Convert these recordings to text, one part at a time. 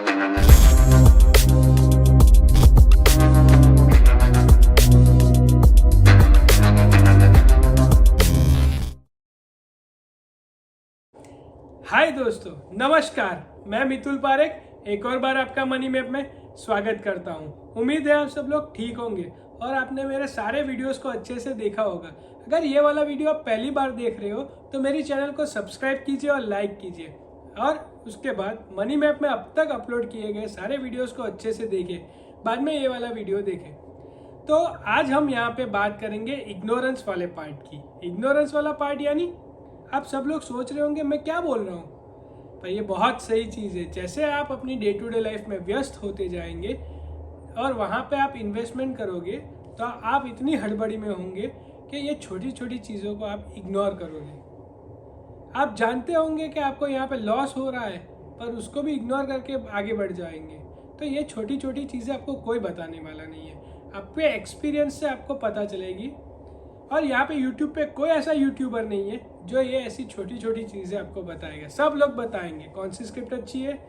हाय दोस्तों, नमस्कार। मैं मितुल पारेख एक और बार आपका मनी मैप में स्वागत करता हूं। उम्मीद है आप सब लोग ठीक होंगे और आपने मेरे सारे वीडियोस को अच्छे से देखा होगा। अगर ये वाला वीडियो आप पहली बार देख रहे हो तो मेरी चैनल को सब्सक्राइब कीजिए और लाइक कीजिए, और उसके बाद मनी मैप में अब तक अपलोड किए गए सारे वीडियोस को अच्छे से देखिए, बाद में ये वाला वीडियो देखें। तो आज हम यहाँ पे बात करेंगे इग्नोरेंस वाले पार्ट की। इग्नोरेंस वाला पार्ट यानी आप सब लोग सोच रहे होंगे मैं क्या बोल रहा हूँ, पर ये बहुत सही चीज़ है। जैसे आप अपनी डे टू डे लाइफ में व्यस्त होते जाएंगे और वहाँ पे आप इन्वेस्टमेंट करोगे तो आप इतनी हड़बड़ी में होंगे कि ये छोटी छोटी चीज़ों को आप इग्नोर करोगे। आप जानते होंगे कि आपको यहाँ पे लॉस हो रहा है, पर उसको भी इग्नोर करके आगे बढ़ जाएंगे। तो ये छोटी छोटी चीज़ें आपको कोई बताने वाला नहीं है, आपके एक्सपीरियंस से आपको पता चलेगी। और यहाँ पे YouTube पे कोई ऐसा यूट्यूबर नहीं है जो ये ऐसी छोटी छोटी चीज़ें आपको बताएगा। सब लोग बताएंगे कौन सी स्क्रिप्ट अच्छी है,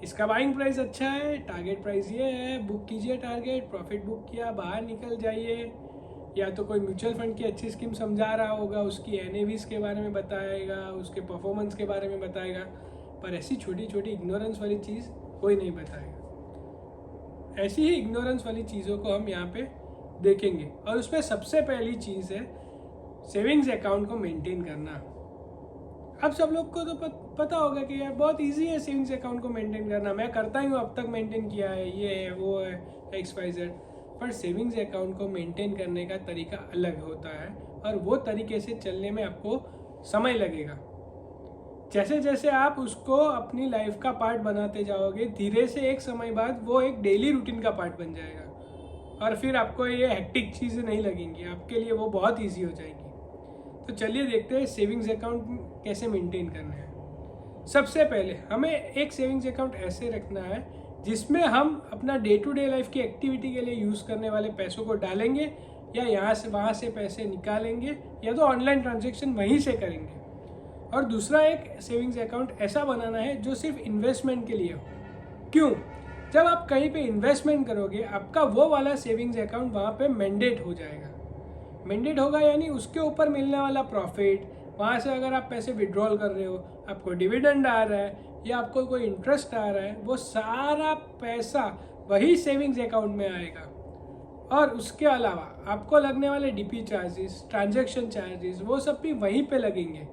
इसका बाइंग प्राइस अच्छा है, टारगेट प्राइस ये है, बुक कीजिए टारगेट, प्रॉफिट बुक किया बाहर निकल जाइए। या तो कोई म्यूचुअल फंड की अच्छी स्कीम समझा रहा होगा, उसकी NAVs के बारे में बताएगा, उसके परफॉर्मेंस के बारे में बताएगा, पर ऐसी छोटी छोटी इग्नोरेंस वाली चीज़ कोई नहीं बताएगा। ऐसी ही इग्नोरेंस वाली चीज़ों को हम यहाँ पे देखेंगे, और उसमें सबसे पहली चीज़ है सेविंग्स अकाउंट को मेंटेन करना। अब सब लोग को तो पता होगा कि यार बहुत इजी है सेविंग्स अकाउंट को मेंटेन करना, मैं करता ही हूँ, अब तक मेंटेन किया है, ये है वो है XYZ। पर सेविंग्स अकाउंट को मेंटेन करने का तरीका अलग होता है, और वो तरीके से चलने में आपको समय लगेगा। जैसे जैसे आप उसको अपनी लाइफ का पार्ट बनाते जाओगे, धीरे से एक समय बाद वो एक डेली रूटीन का पार्ट बन जाएगा, और फिर आपको ये हेक्टिक चीज़ें नहीं लगेंगी, आपके लिए वो बहुत इजी हो जाएगी। तो चलिए देखते हैं सेविंग्स अकाउंट कैसे मेंटेन करना है। सबसे पहले हमें एक सेविंग्स अकाउंट ऐसे रखना है जिसमें हम अपना डे टू डे लाइफ की एक्टिविटी के लिए यूज़ करने वाले पैसों को डालेंगे, या यहाँ से वहाँ से पैसे निकालेंगे, या तो ऑनलाइन ट्रांजेक्शन वहीं से करेंगे। और दूसरा एक सेविंग्स अकाउंट ऐसा बनाना है जो सिर्फ इन्वेस्टमेंट के लिए हो। क्यों? जब आप कहीं पे इन्वेस्टमेंट करोगे, आपका वो वाला सेविंग्स अकाउंट वहाँ पे मैंडेट हो जाएगा। मैंडेट होगा यानी उसके ऊपर मिलने वाला प्रॉफिट, वहाँ से अगर आप पैसे विड्रॉल कर रहे हो, आपको डिविडेंड आ रहा है या आपको कोई इंटरेस्ट आ रहा है, वो सारा पैसा वही सेविंग्स अकाउंट में आएगा। और उसके अलावा आपको लगने वाले DP चार्जेस, ट्रांजेक्शन चार्जेस, वो सब भी वहीं पे लगेंगे।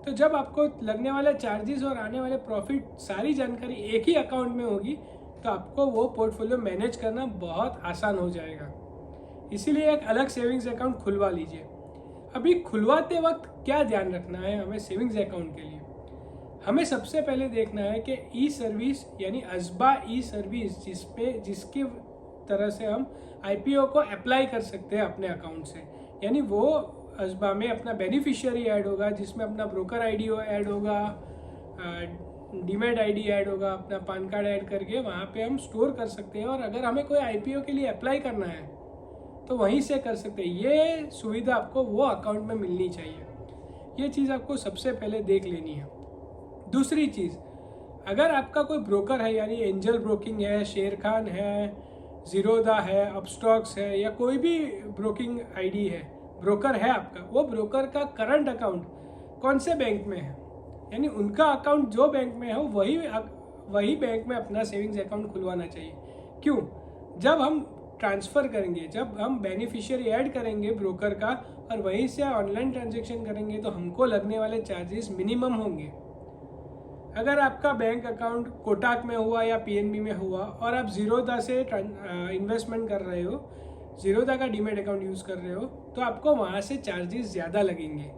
तो जब आपको लगने वाले चार्जेस और आने वाले प्रॉफिट सारी जानकारी एक ही अकाउंट में होगी, तो आपको वो पोर्टफोलियो मैनेज करना बहुत आसान हो जाएगा। इसीलिए एक अलग सेविंग्स अकाउंट खुलवा लीजिए। अभी खुलवाते वक्त क्या ध्यान रखना है हमें सेविंग्स अकाउंट के लिए? हमें सबसे पहले देखना है कि ई सर्विस यानी अजबा ई सर्विस जिसकी तरह से हम IPO को अप्लाई कर सकते हैं अपने अकाउंट से, यानी वो अजबा में अपना बेनिफिशियरी ऐड होगा, जिसमें अपना ब्रोकर ID ऐड होगा, डीमेट ID ऐड होगा, अपना पान कार्ड ऐड करके वहाँ पे हम स्टोर कर सकते हैं। और अगर हमें कोई IPO के लिए अप्लाई करना है तो वहीं से कर सकते हैं। ये सुविधा आपको वो अकाउंट में मिलनी चाहिए, ये चीज़ आपको सबसे पहले देख लेनी है। दूसरी चीज़, अगर आपका कोई ब्रोकर है, यानी एंजल ब्रोकिंग है, शेर खान है, जीरोदा है, अपस्टॉक्स है, या कोई भी ब्रोकिंग ID है, ब्रोकर है आपका, वो ब्रोकर का करंट अकाउंट कौन से बैंक में है, यानी उनका अकाउंट जो बैंक में हो वही बैंक में अपना सेविंग्स अकाउंट खुलवाना चाहिए। क्यों? जब हम ट्रांसफ़र करेंगे, जब हम बेनिफिशियरी ऐड करेंगे ब्रोकर का और वहीं से ऑनलाइन ट्रांजेक्शन करेंगे, तो हमको लगने वाले चार्जेस मिनिमम होंगे। अगर आपका बैंक अकाउंट कोटक में हुआ या PNB में हुआ और आप जीरोदा से इन्वेस्टमेंट कर रहे हो, जीरोदा का डीमेट अकाउंट यूज़ कर रहे हो, तो आपको वहाँ से चार्जेस ज़्यादा लगेंगे।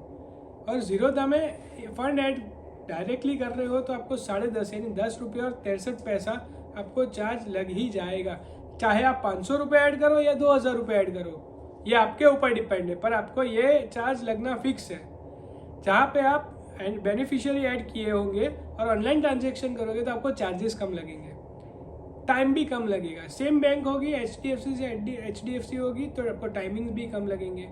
और जीरोदा में फंड ऐड डायरेक्टली कर रहे हो तो आपको 10.5 यानी 10 रुपये और 63 पैसा आपको चार्ज लग ही जाएगा। चाहे आप 500 रुपये ऐड करो या 2000 रुपये ऐड करो, ये आपके ऊपर डिपेंड है, पर आपको ये चार्ज लगना फिक्स है। जहाँ पे आप बेनिफिशियरी ऐड किए होंगे और ऑनलाइन ट्रांजेक्शन करोगे तो आपको चार्जेस कम लगेंगे, टाइम भी कम लगेगा। सेम बैंक होगी, HDFC से HDFC होगी, तो आपको टाइमिंग्स भी कम लगेंगे।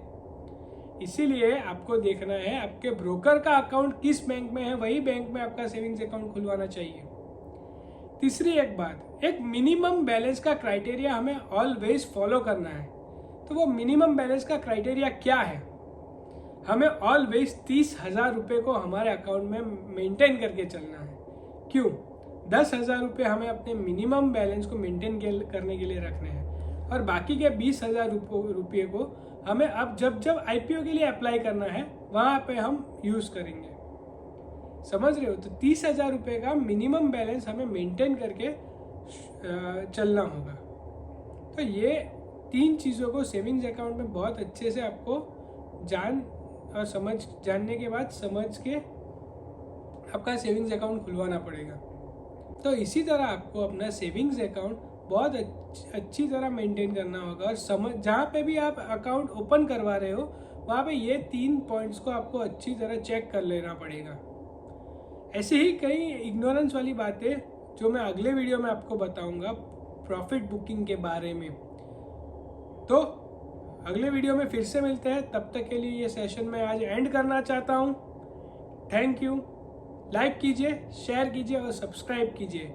इसीलिए आपको देखना है आपके ब्रोकर का अकाउंट किस बैंक में है, वही बैंक में आपका सेविंग्स अकाउंट खुलवाना चाहिए। तीसरी एक बात, एक मिनिमम बैलेंस का क्राइटेरिया हमें ऑलवेज फॉलो करना है। तो वो मिनिमम बैलेंस का क्राइटेरिया क्या है? हमें ऑलवेज 30,000 रुपये को हमारे अकाउंट में मेंटेन करके चलना है। क्यों? 10,000 रुपये हमें अपने मिनिमम बैलेंस को मेंटेन करने के लिए रखने हैं और बाकी के 20,000 रुपये को हमें अब जब IPO के लिए अप्लाई करना है वहाँ पे हम यूज़ करेंगे। समझ रहे हो? तो 30,000 रुपये का मिनिमम बैलेंस हमें मेंटेन करके चलना होगा। तो ये 3 चीज़ों को सेविंग्स अकाउंट में बहुत अच्छे से आपको जानने के बाद समझ के आपका सेविंग्स अकाउंट खुलवाना पड़ेगा। तो इसी तरह आपको अपना सेविंग्स अकाउंट बहुत अच्छी तरह मेंटेन करना होगा और जहाँ पे भी आप अकाउंट ओपन करवा रहे हो वहाँ पे ये 3 पॉइंट्स को आपको अच्छी तरह चेक कर लेना पड़ेगा। ऐसे ही कई इग्नोरेंस वाली बातें जो मैं अगले वीडियो में आपको बताऊंगा प्रॉफिट बुकिंग के बारे में। तो अगले वीडियो में फिर से मिलते हैं। तब तक के लिए ये सेशन मैं आज एंड करना चाहता हूँ। Thank you. लाइक कीजिए, शेयर कीजिए और सब्सक्राइब कीजिए।